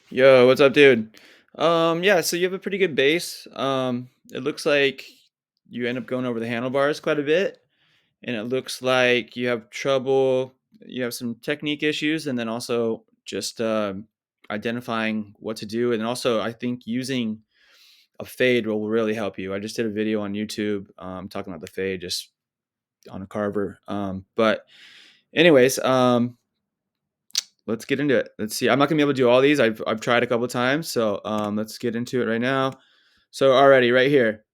Yo, what's up, dude? Yeah, so you have a pretty good base. It looks like you end up going over the handlebars quite a bit, and it looks like you have trouble, you have some technique issues, and then also just identifying what to do. And also, I think using a fade will really help you. I just did a video on YouTube talking about the fade just on a carver. But anyways, let's get into it. Let's see. I'm not gonna be able to do all these. I've tried a couple times, so let's get into it right now. So already right here,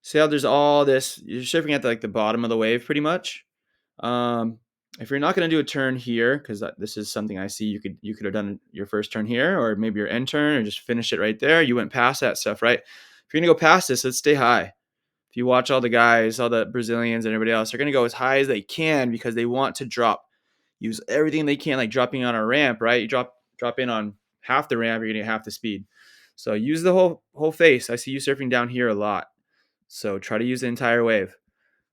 see how there's all this. You're surfing at like the bottom of the wave, pretty much. Um, if you're not gonna do a turn here, because this is something I see, you could have done your first turn here, or maybe your end turn, or just finish it right there. You went past that stuff, right? If you're gonna go past this, let's stay high. If you watch all the guys, all the Brazilians and everybody else, they're gonna go as high as they can because they want to use everything they can, like dropping on a ramp, right? You drop in on half the ramp, you're gonna get half the speed. So use the whole face. I see you surfing down here a lot. So try to use the entire wave.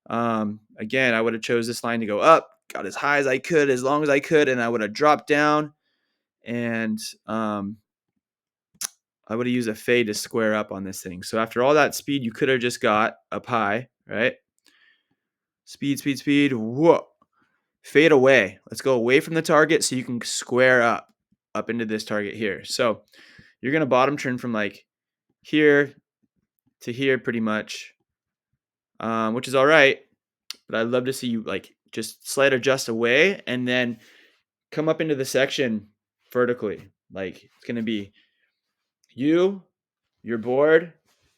Again, I would have chose this line to go up, got as high as I could, as long as I could, and I would have dropped down and I would have used a fade to square up on this thing. So after all that speed, you could have just got up high, right? Speed, speed, speed. Whoa. Fade away. Let's go away from the target so you can square up into this target here. So you're going to bottom turn from like here to here pretty much, which is all right. But I'd love to see you like just slight adjust away and then come up into the section vertically. Like it's going to be you, your board,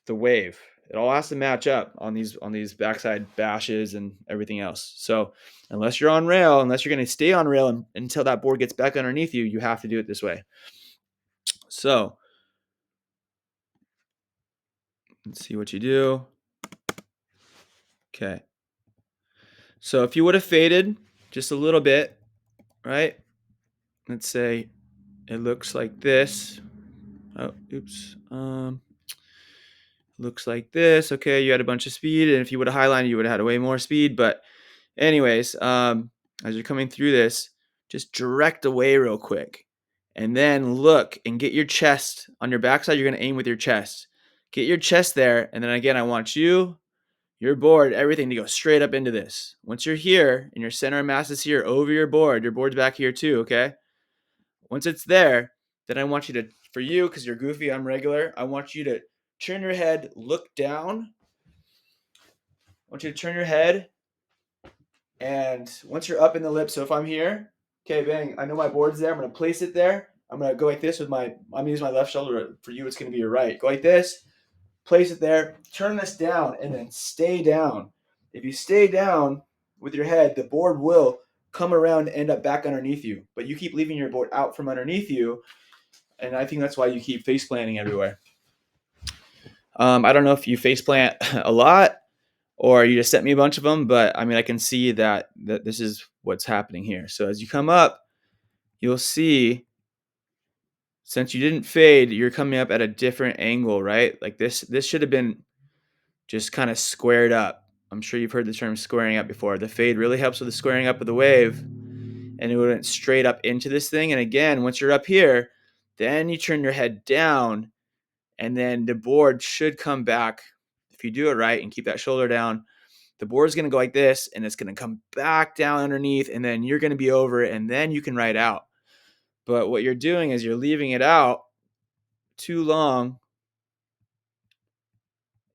the wave. It all has to match up on these backside bashes and everything else. So unless you're on rail, unless you're going to stay on rail until that board gets back underneath you, you have to do it this way. So let's see what you do. Okay. So if you would have faded just a little bit, right? Let's say it looks like this. Oh, oops. Looks like this. Okay, you had a bunch of speed, and if you would have highlined, you would have had way more speed. But anyways, as you're coming through this, just direct away real quick, and then look and get your chest on your backside. You're gonna aim with your chest. Get your chest there, and then again, I want you, your board, everything to go straight up into this. Once you're here and your center of mass is here over your board's back here too. Okay. Once it's there, then I want you to, for you, because you're goofy, I'm regular. I want you to turn your head, look down. I want you to turn your head, and once you're up in the lip, so if I'm here, okay, bang, I know my board's there. I'm gonna place it there. I'm gonna go like this with I'm gonna use my left shoulder. For you, it's gonna be your right. Go like this, place it there, turn this down, and then stay down. If you stay down with your head, the board will come around and end up back underneath you. But you keep leaving your board out from underneath you, and I think that's why you keep face planting everywhere. I don't know if you face plant a lot or you just sent me a bunch of them, but I mean, I can see that this is what's happening here. So as you come up, you'll see since you didn't fade, you're coming up at a different angle, right? Like this should have been just kind of squared up. I'm sure you've heard the term squaring up before. The fade really helps with the squaring up of the wave, and it went straight up into this thing. And again, once you're up here, then you turn your head down, and then the board should come back if you do it right and keep that shoulder down. The board's going to go like this, and it's going to come back down underneath, and then you're going to be over it, and then you can ride out. But what you're doing is you're leaving it out too long.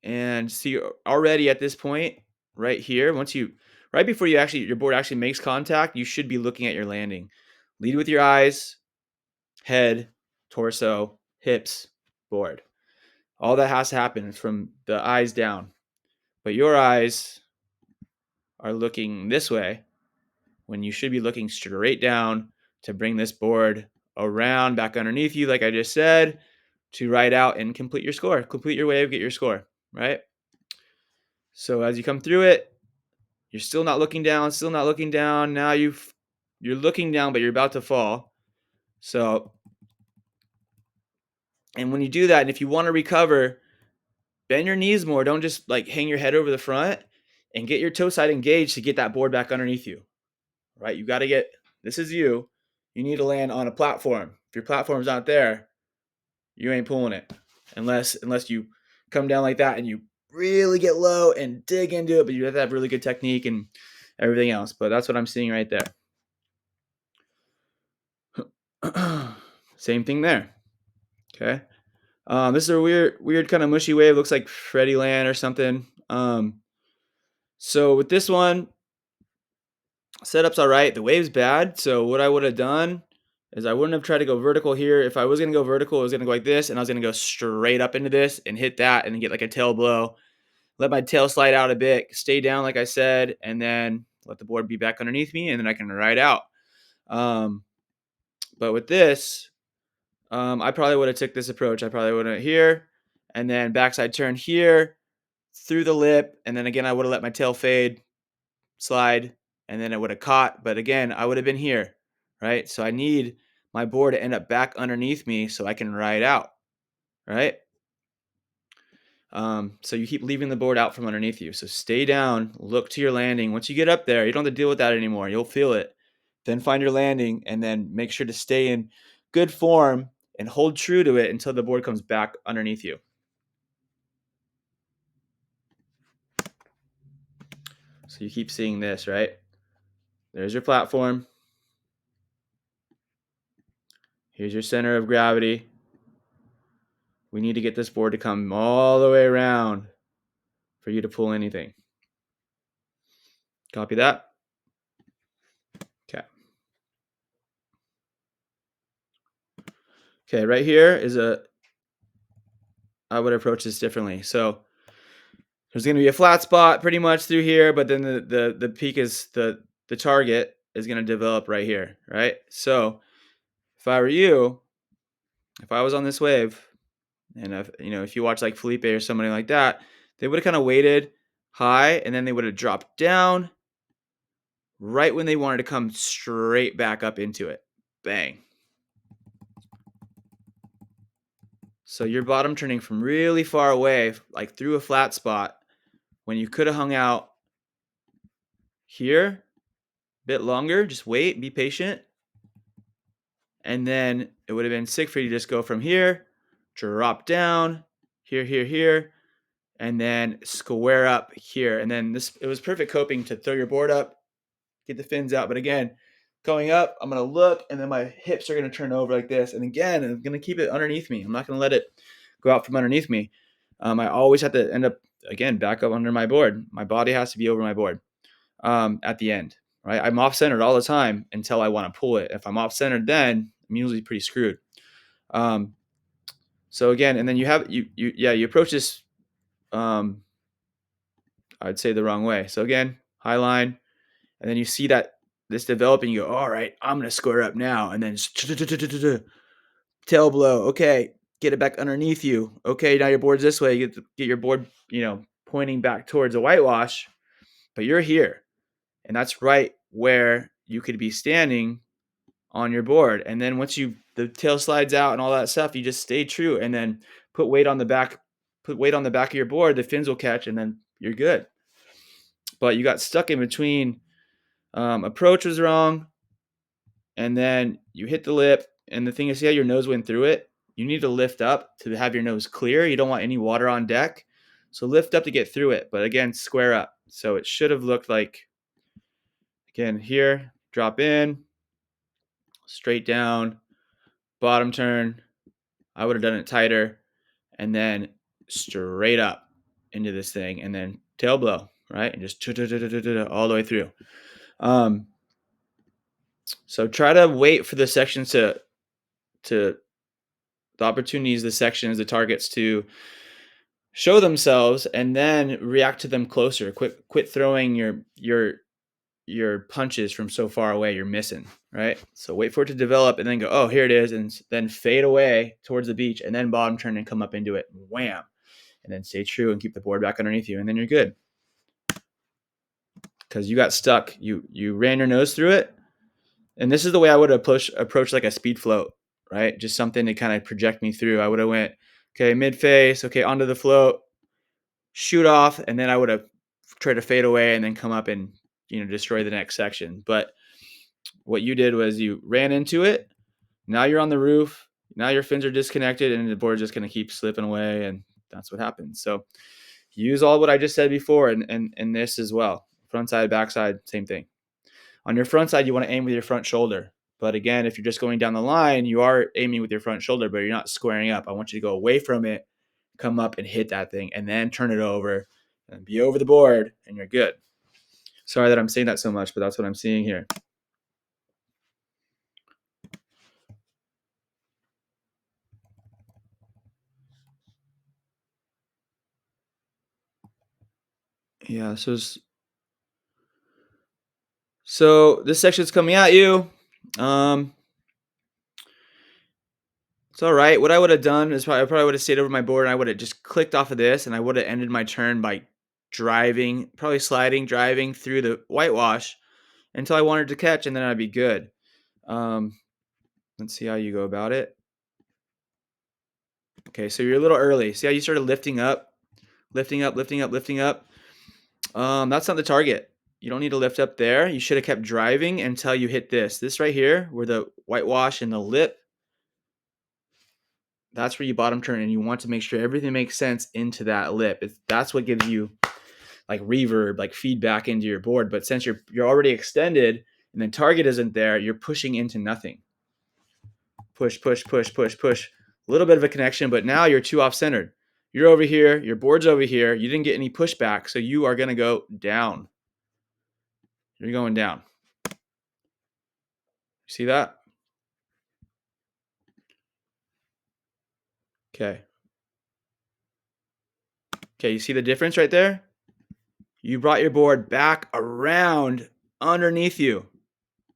And see, already at this point, right here, right before your board actually makes contact, you should be looking at your landing. Lead with your eyes, head, torso, hips, board. All that has to happen from the eyes down. But your eyes are looking this way when you should be looking straight down to bring this board around back underneath you, like I just said, to ride out and complete your score, complete your wave, get your score, right? So as you come through it, you're still not looking down, still not looking down. Now you're looking down, but you're about to fall. So, and when you do that, and if you want to recover, bend your knees more. Don't just like hang your head over the front, and get your toe side engaged to get that board back underneath you, right? You got to get, this is you. You need to land on a platform. If your platform's not there, you ain't pulling it unless you come down like that and you really get low and dig into it, but you have to have really good technique and everything else. But that's what I'm seeing right there. Same thing there. Okay. This is a weird kind of mushy wave. Looks like Freddie Land or something. So with this one, setup's all right. The wave's bad. So what I would have done is I wouldn't have tried to go vertical here. If I was going to go vertical, I was going to go like this, and I was going to go straight up into this and hit that and get like a tail blow. Let my tail slide out a bit, stay down like I said, and then let the board be back underneath me, and then I can ride out. But with this, I probably would have took this approach. I probably would have here, and then backside turn here, through the lip, and then again I would have let my tail fade, slide, and then it would have caught. But again, I would have been here, right? So I need my board to end up back underneath me so I can ride out, right? So you keep leaving the board out from underneath you. So stay down, look to your landing. Once you get up there, you don't have to deal with that anymore. You'll feel it. Then find your landing and then make sure to stay in good form and hold true to it until the board comes back underneath you. So you keep seeing this, right? There's your platform. Here's your center of gravity. We need to get this board to come all the way around for you to pull anything. Copy that? Okay. Okay, right here is I would approach this differently. So there's going to be a flat spot pretty much through here, but then the peak is the target is going to develop right here, right? So if I were you, if I was on this wave, and if you watch like Felipe or somebody like that, they would have kind of waited high, and then they would have dropped down right when they wanted to come straight back up into it. Bang. So you're bottom turning from really far away, like through a flat spot, when you could have hung out here a bit longer. Just wait, be patient. And then it would have been sick for you to just go from here, drop down, here, and then square up here. And then it was perfect coping to throw your board up, get the fins out. But again, going up, I'm going to look, and then my hips are going to turn over like this. And again, I'm going to keep it underneath me. I'm not going to let it go out from underneath me. I always have to end up, again, back up under my board. My body has to be over my board at the end, right? I'm off-centered all the time until I want to pull it. If I'm off-centered, then I'm usually pretty screwed. So again, and then you approach this, I'd say the wrong way. So again, high line, and then you see that this developing, you go, all right, I'm going to square up now. And then tail blow. Okay. Get it back underneath you. Okay. Now your board's this way. You get your board, pointing back towards a whitewash, but you're here. And that's right where you could be standing on your board. And then once the tail slides out and all that stuff, you just stay true and then put weight on the back of your board, the fins will catch, and then you're good. But you got stuck in between. Approach was wrong, and then you hit the lip, and the thing is, see how your nose went through it? You need to lift up to have your nose clear. You don't want any water on deck. So lift up to get through it, but again, square up. So it should have looked like, again, here, drop in, straight down, bottom turn. I would have done it tighter, and then straight up into this thing, and then tail blow, right? And just all the way through. So try to wait for the sections to the opportunities, the sections, the targets to show themselves, and then react to them closer. Quit throwing your punches from so far away. You're missing, right? So wait for it to develop, and then go, oh, here it is, and then fade away towards the beach, and then bottom turn and come up into it. Wham! And then stay true and keep the board back underneath you, and then you're good. Because you got stuck. You ran your nose through it, and this is the way I would approach like a speed float, right? Just something to kind of project me through. I would have went, okay, mid face, okay, onto the float, shoot off, and then I would have tried to fade away and then come up and destroy the next section. But what you did was you ran into it. Now you're on the roof. Now your fins are disconnected and the board's just going to keep slipping away, and that's what happens. So use all what I just said before and this as well. Front side, back side, same thing. On your front side, you want to aim with your front shoulder. But again, if you're just going down the line, you are aiming with your front shoulder, but you're not squaring up. I want you to go away from it, come up and hit that thing, and then turn it over and be over the board, and you're good. Sorry that I'm saying that so much, but that's what I'm seeing here. Yeah, so this section's coming at you. It's all right. What I would have done is I probably would have stayed over my board and I would have just clicked off of this and I would have ended my turn by driving, probably sliding, driving through the whitewash until I wanted to catch, and then I'd be good. Um, let's see how you go about it. Okay, so you're a little early. See how you started lifting up, lifting up, lifting up, lifting up. That's not the target. You don't need to lift up there. You should have kept driving until you hit this. This right here, where the whitewash and the lip, that's where you bottom turn, and you want to make sure everything makes sense into that lip. That's what gives you like reverb, like feedback into your board. But since you're already extended and then target isn't there, you're pushing into nothing. Push, push, push, push, push. A little bit of a connection, but now you're too off centered. You're over here, your board's over here. You didn't get any pushback, so you are going to go down. You're going down. See that? Okay. Okay, you see the difference right there? You brought your board back around underneath you.